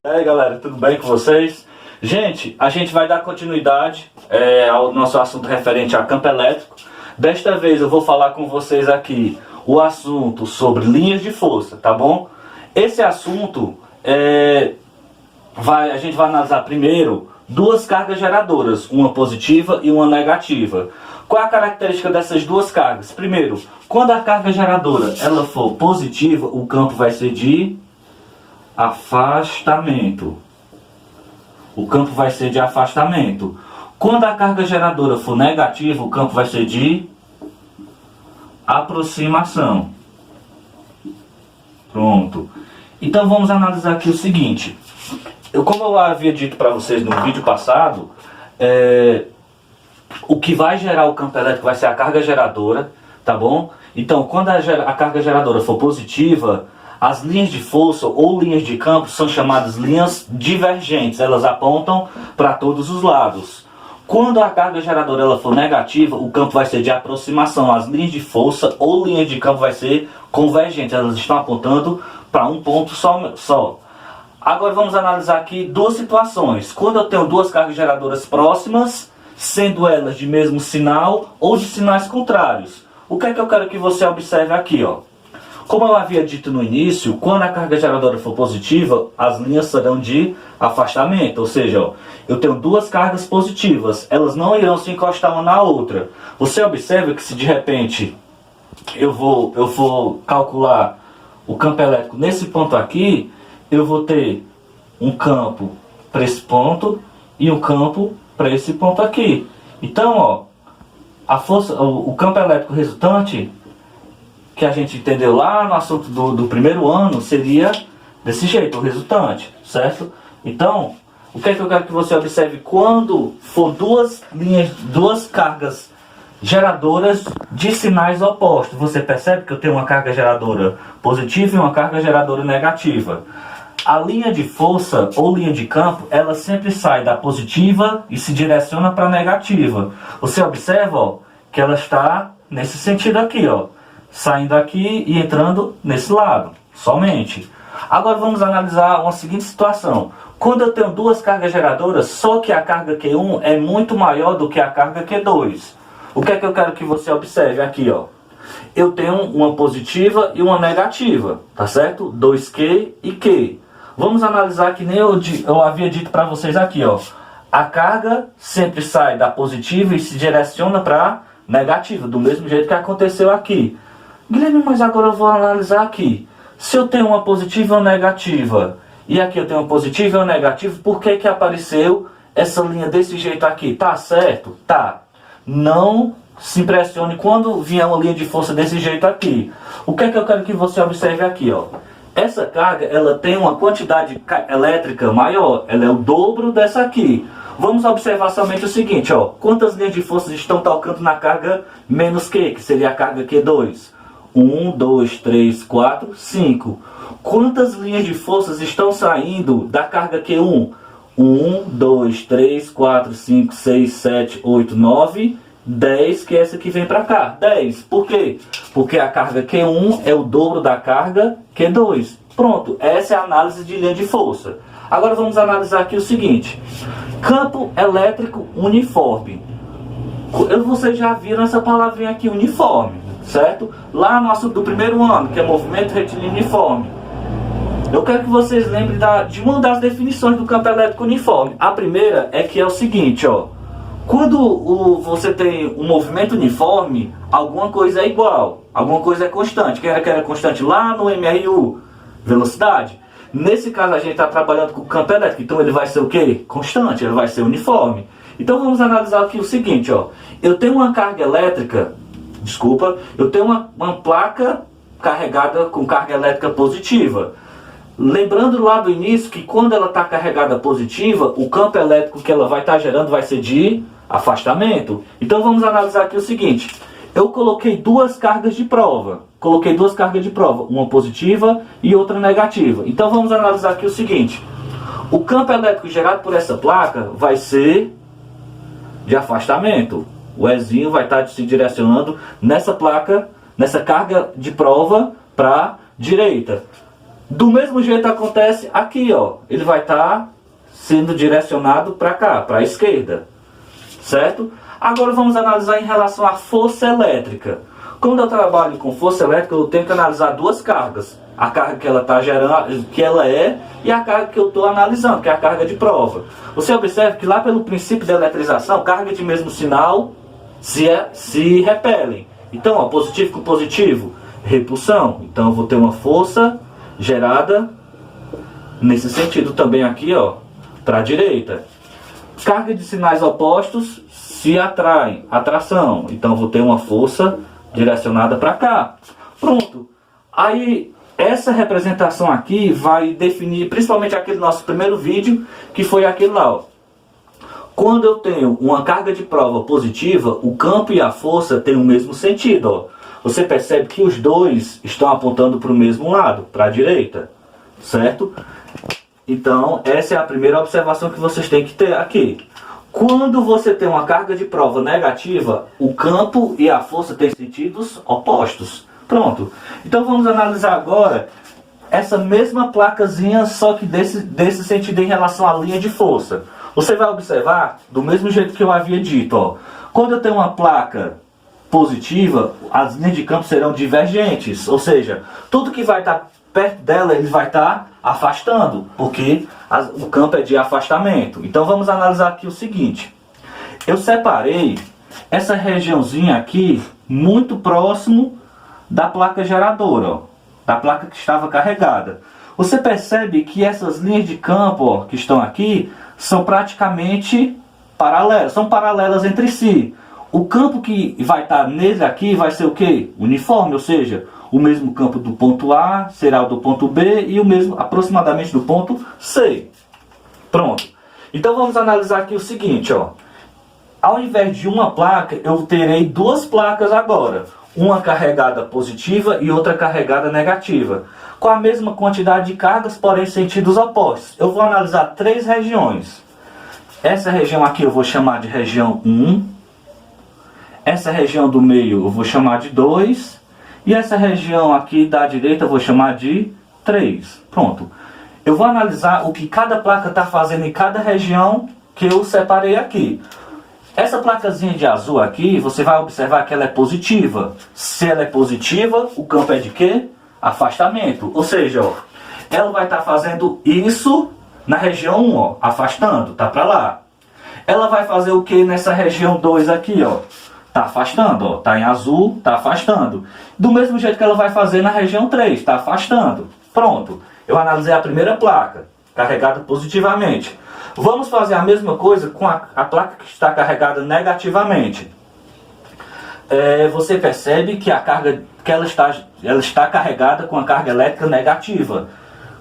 E aí galera, tudo bem com vocês? Gente, a gente vai dar continuidade ao nosso assunto referente a campo elétrico. Desta vez eu vou falar com vocês aqui o assunto sobre linhas de força, tá bom? Esse assunto a gente vai analisar primeiro duas cargas geradoras, uma positiva e uma negativa. Qual é a característica dessas duas cargas? Primeiro, quando a carga geradora ela for positiva, o campo vai ser de afastamento. O campo vai ser de afastamento. Quando a carga geradora for negativa, o campo vai ser de aproximação. Pronto. Então vamos analisar aqui o seguinte. Como eu havia dito para vocês no vídeo passado, o que vai gerar o campo elétrico vai ser a carga geradora, tá bom? Então quando a carga geradora for positiva, as linhas de força ou linhas de campo são chamadas linhas divergentes, elas apontam para todos os lados. Quando a carga geradora ela for negativa, o campo vai ser de aproximação, as linhas de força ou linhas de campo vai ser convergentes, elas estão apontando para um ponto só. Agora vamos analisar aqui duas situações. Quando eu tenho duas cargas geradoras próximas, sendo elas de mesmo sinal ou de sinais contrários. O que é que eu quero que você observe aqui, ó? Como eu havia dito no início, quando a carga geradora for positiva, as linhas serão de afastamento. Ou seja, ó, eu tenho duas cargas positivas, elas não irão se encostar uma na outra. Você observa que se de repente eu for calcular o campo elétrico nesse ponto aqui, eu vou ter um campo para esse ponto e um campo para esse ponto aqui. Então, ó, a força, o campo elétrico resultante que a gente entendeu lá no assunto do primeiro ano seria desse jeito, o resultante, certo? Então, o que é que eu quero que você observe quando for duas cargas geradoras de sinais opostos? Você percebe que eu tenho uma carga geradora positiva e uma carga geradora negativa. A linha de força ou linha de campo, ela sempre sai da positiva e se direciona para a negativa. Você observa, ó, que ela está nesse sentido aqui, ó, saindo aqui e entrando nesse lado, somente. Agora vamos analisar uma seguinte situação. Quando eu tenho duas cargas geradoras, só que a carga Q1 é muito maior do que a carga Q2. O que é que eu quero que você observe aqui, ó? Eu tenho uma positiva e uma negativa, tá certo? 2Q e Q. Vamos analisar que nem eu havia dito para vocês aqui, ó. A carga sempre sai da positiva e se direciona para negativa, do mesmo jeito que aconteceu aqui. Guilherme, mas agora eu vou analisar aqui. Se eu tenho uma positiva e uma negativa, e aqui eu tenho uma positiva e uma negativa, por que que apareceu essa linha desse jeito aqui? Tá certo? Tá. Não se impressione quando vier uma linha de força desse jeito aqui. O que é que eu quero que você observe aqui, ó? Essa carga, ela tem uma quantidade elétrica maior, ela é o dobro dessa aqui. Vamos observar somente o seguinte, ó. Quantas linhas de forças estão tocando na carga menos Q, que seria a carga Q2? 1, 2, 3, 4, 5. Quantas linhas de forças estão saindo da carga Q1? 1, 2, 3, 4, 5, 6, 7, 8, 9, 10, que é essa que vem para cá. 10. Por quê? Porque a carga Q1 é o dobro da carga Q2. Pronto, essa é a análise de linha de força. Agora vamos analisar aqui o seguinte. Campo elétrico uniforme. Vocês já viram essa palavrinha aqui, uniforme, certo? Lá no assunto do primeiro ano, que é movimento retilíneo uniforme. Eu quero que vocês lembrem de uma das definições do campo elétrico uniforme. A primeira é que é o seguinte, ó. Quando você tem um movimento uniforme, alguma coisa é igual, alguma coisa é constante. Que era constante lá no MRU, velocidade. Nesse caso a gente está trabalhando com o campo elétrico, então ele vai ser o quê? Constante, ele vai ser uniforme. Então vamos analisar aqui o seguinte, ó. Eu tenho uma carga elétrica, eu tenho uma placa carregada com carga elétrica positiva. Lembrando lá do início que quando ela está carregada positiva, o campo elétrico que ela vai estar gerando vai ser de afastamento. Então vamos analisar aqui o seguinte. Eu coloquei duas cargas de prova. Uma positiva e outra negativa. Então vamos analisar aqui o seguinte. O campo elétrico gerado por essa placa vai ser de afastamento. O Ezinho vai estar se direcionando nessa placa, nessa carga de prova para direita. Do mesmo jeito acontece aqui, ó. Ele vai estar sendo direcionado para cá, para a esquerda. Certo? Agora vamos analisar em relação à força elétrica. Quando eu trabalho com força elétrica, eu tenho que analisar duas cargas. A carga que ela está gerando, que ela é, e a carga que eu estou analisando, que é a carga de prova. Você observa que lá pelo princípio da eletrização, carga de mesmo sinal se repelem. Então, ó, positivo com positivo, repulsão. Então eu vou ter uma força gerada nesse sentido também aqui, ó, para a direita. Carga de sinais opostos se atraem, atração. Então eu vou ter uma força direcionada para cá. Pronto. Aí essa representação aqui vai definir principalmente aquele nosso primeiro vídeo, que foi aquele lá, ó. Quando eu tenho uma carga de prova positiva, o campo e a força têm o mesmo sentido, ó. Você percebe que os dois estão apontando para o mesmo lado, para a direita, certo? Então, essa é a primeira observação que vocês têm que ter aqui. Quando você tem uma carga de prova negativa, o campo e a força têm sentidos opostos. Pronto. Então, vamos analisar agora essa mesma placazinha, só que desse sentido em relação à linha de força. Você vai observar, do mesmo jeito que eu havia dito, ó. Quando eu tenho uma placa positiva, as linhas de campo serão divergentes, ou seja, tudo que vai estar perto dela, ele vai estar afastando, porque o campo é de afastamento. Então vamos analisar aqui o seguinte. Eu separei essa regiãozinha aqui muito próximo da placa geradora, ó, da placa que estava carregada. Você percebe que essas linhas de campo, ó, que estão aqui são praticamente paralelas, são paralelas entre si. O campo que vai estar nele aqui vai ser o quê? Uniforme, ou seja, o mesmo campo do ponto A será o do ponto B e o mesmo aproximadamente do ponto C. Pronto. Então vamos analisar aqui o seguinte, ó. Ao invés de uma placa, eu terei duas placas agora. Uma carregada positiva e outra carregada negativa. Com a mesma quantidade de cargas, porém sentidos opostos. Eu vou analisar três regiões. Essa região aqui eu vou chamar de região 1. Essa região do meio eu vou chamar de 2. E essa região aqui da direita eu vou chamar de 3. Pronto. Eu vou analisar o que cada placa está fazendo em cada região que eu separei aqui. Essa placazinha de azul aqui, você vai observar que ela é positiva. Se ela é positiva, o campo é de quê? Afastamento. Ou seja, ó, ela vai estar fazendo isso na região 1, ó, afastando, tá para lá. Ela vai fazer o que nessa região 2 aqui, ó? Tá afastando, ó, tá em azul, tá afastando. Do mesmo jeito que ela vai fazer na região 3, tá afastando. Pronto, eu analisei a primeira placa, carregada positivamente. Vamos fazer a mesma coisa com a placa que está carregada negativamente. Você percebe que a carga que ela está carregada com a carga elétrica negativa.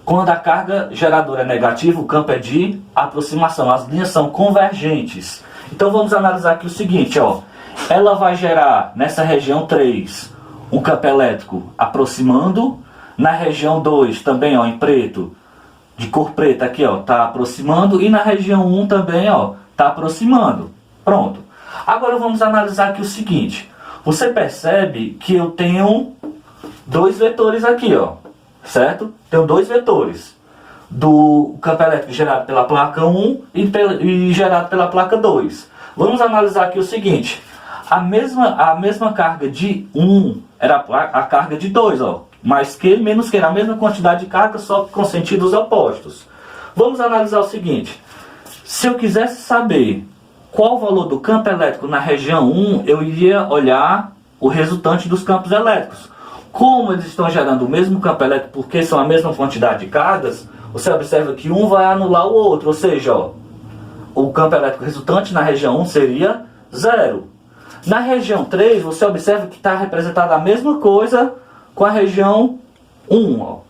Quando a carga geradora é negativa, o campo é de aproximação, as linhas são convergentes. Então vamos analisar aqui o seguinte, ó. Ela vai gerar nessa região 3 um campo elétrico aproximando. Na região 2 também, ó, em preto, de cor preta aqui, ó, tá aproximando. E na região 1 também, ó, tá aproximando. Pronto. Agora vamos analisar aqui o seguinte. Você percebe que eu tenho dois vetores aqui, ó, certo? Tenho dois vetores. Do campo elétrico gerado pela placa 1 e gerado pela placa 2. Vamos analisar aqui o seguinte. A mesma carga de 1 era a carga de 2, ó. Mais que, menos que, era a mesma quantidade de carga, só com sentidos opostos. Vamos analisar o seguinte. Se eu quisesse saber qual o valor do campo elétrico na região 1, eu iria olhar o resultante dos campos elétricos. Como eles estão gerando o mesmo campo elétrico, porque são a mesma quantidade de cargas, você observa que um vai anular o outro. Ou seja, ó, o campo elétrico resultante na região 1 seria 0. Na região 3, você observa que está representada a mesma coisa com a região 1. Ó. O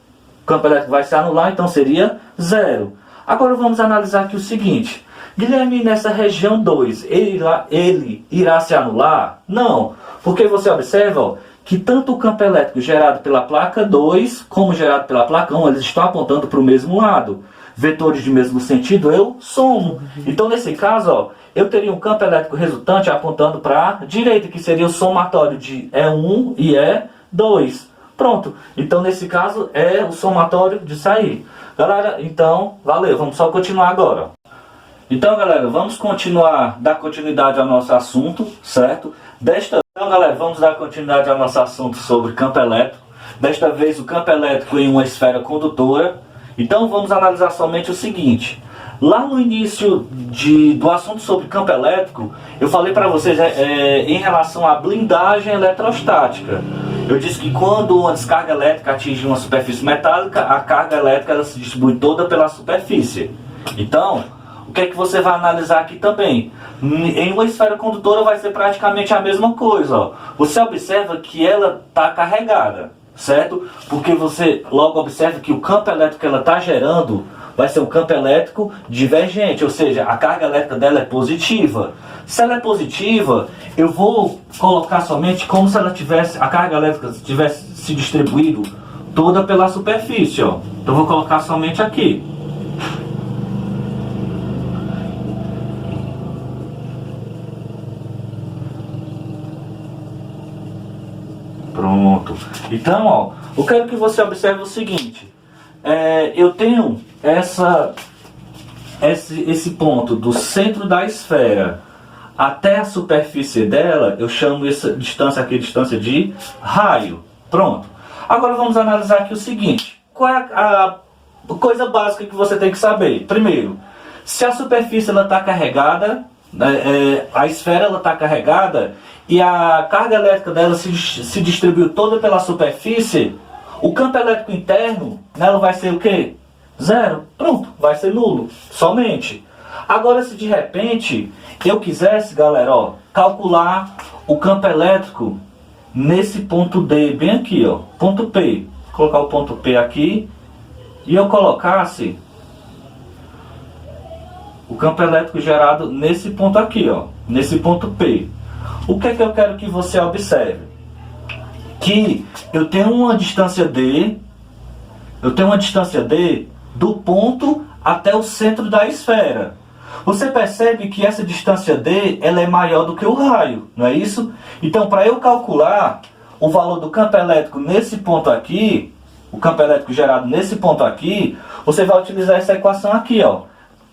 campo elétrico vai se anular, então seria 0. Agora vamos analisar aqui o seguinte. Guilherme, nessa região 2, ele irá se anular? Não, porque você observa, ó, que tanto o campo elétrico gerado pela placa 2 como gerado pela placa 1, eles estão apontando para o mesmo lado. Vetores de mesmo sentido, eu somo. Então, nesse caso, ó, eu teria um campo elétrico resultante apontando para a direita, que seria o somatório de E1 e E2. Pronto. Então nesse caso é o somatório disso aí. Galera, então, valeu. Vamos só continuar agora. Então, galera, vamos dar continuidade ao nosso assunto, certo? Então, galera, vamos dar continuidade ao nosso assunto sobre campo elétrico. Desta vez, o campo elétrico em uma esfera condutora. Então, vamos analisar somente o seguinte. Lá no início do assunto sobre campo elétrico, eu falei para vocês em relação à blindagem eletrostática. Eu disse que quando uma descarga elétrica atinge uma superfície metálica, a carga elétrica ela se distribui toda pela superfície. Então, o que é que você vai analisar aqui também? Em uma esfera condutora vai ser praticamente a mesma coisa. Ó. Você observa que ela está carregada, certo? Porque você logo observa que o campo elétrico que ela está gerando vai ser um campo elétrico divergente, ou seja, a carga elétrica dela é positiva. Se ela é positiva, eu vou colocar somente como se ela tivesse, a carga elétrica tivesse se distribuído toda pela superfície. Ó. Então vou colocar somente aqui. Pronto. Então, ó, eu quero que você observe o seguinte. Eu tenho esse ponto do centro da esfera até a superfície dela, eu chamo essa distância aqui distância de raio. Pronto. Agora vamos analisar aqui o seguinte. Qual é a coisa básica que você tem que saber? Primeiro, se a superfície está carregada, a esfera está carregada e a carga elétrica dela se distribuiu toda pela superfície, o campo elétrico interno nela vai ser o quê? Zero. Pronto, vai ser nulo, somente. Agora, se de repente eu quisesse, galera, ó, calcular o campo elétrico nesse ponto D, bem aqui, ó, ponto P. Vou colocar o ponto P aqui e eu colocasse o campo elétrico gerado nesse ponto aqui, ó, nesse ponto P. O que é que eu quero que você observe? Que eu tenho uma distância D, do ponto até o centro da esfera. Você percebe que essa distância D ela é maior do que o raio, não é isso? Então, para eu calcular o valor do campo elétrico nesse ponto aqui, o campo elétrico gerado nesse ponto aqui, você vai utilizar essa equação aqui, ó.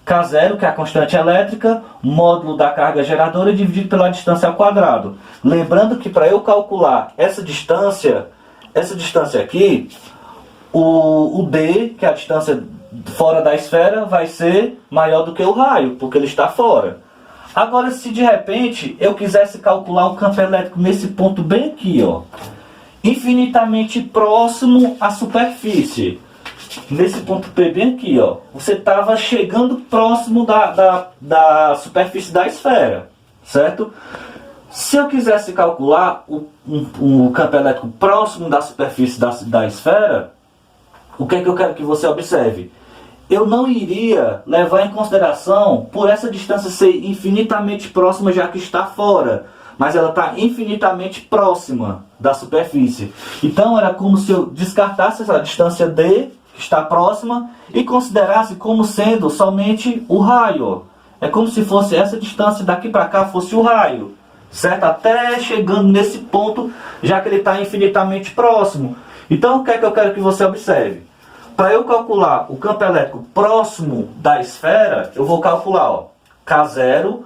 K0, que é a constante elétrica, módulo da carga geradora dividido pela distância ao quadrado. Lembrando que para eu calcular essa distância aqui, o D, que é a distância fora da esfera, vai ser maior do que o raio, porque ele está fora. Agora, se de repente eu quisesse calcular o campo elétrico nesse ponto bem aqui, ó, infinitamente próximo à superfície, nesse ponto P bem aqui, ó, você estava chegando próximo da superfície da esfera, certo? Se eu quisesse calcular o campo elétrico próximo da superfície da esfera, o que é que eu quero que você observe? Eu não iria levar em consideração por essa distância ser infinitamente próxima, já que está fora, mas ela está infinitamente próxima da superfície. Então era como se eu descartasse essa distância D, que está próxima, e considerasse como sendo somente o raio. É como se fosse essa distância daqui para cá fosse o raio, certo? Até chegando nesse ponto, já que ele está infinitamente próximo. Então o que é que eu quero que você observe? Para eu calcular o campo elétrico próximo da esfera, eu vou calcular, ó, K0,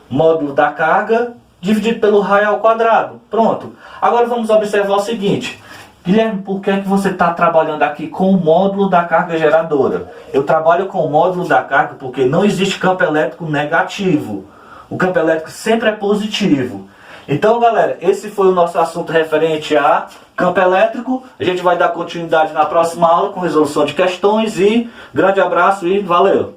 módulo da carga, dividido pelo raio ao quadrado. Pronto. Agora vamos observar o seguinte. Guilherme, por que é que você está trabalhando aqui com o módulo da carga geradora? Eu trabalho com o módulo da carga porque não existe campo elétrico negativo. O campo elétrico sempre é positivo. Então, galera, esse foi o nosso assunto referente a campo elétrico. A gente vai dar continuidade na próxima aula com resolução de questões. E grande abraço e valeu!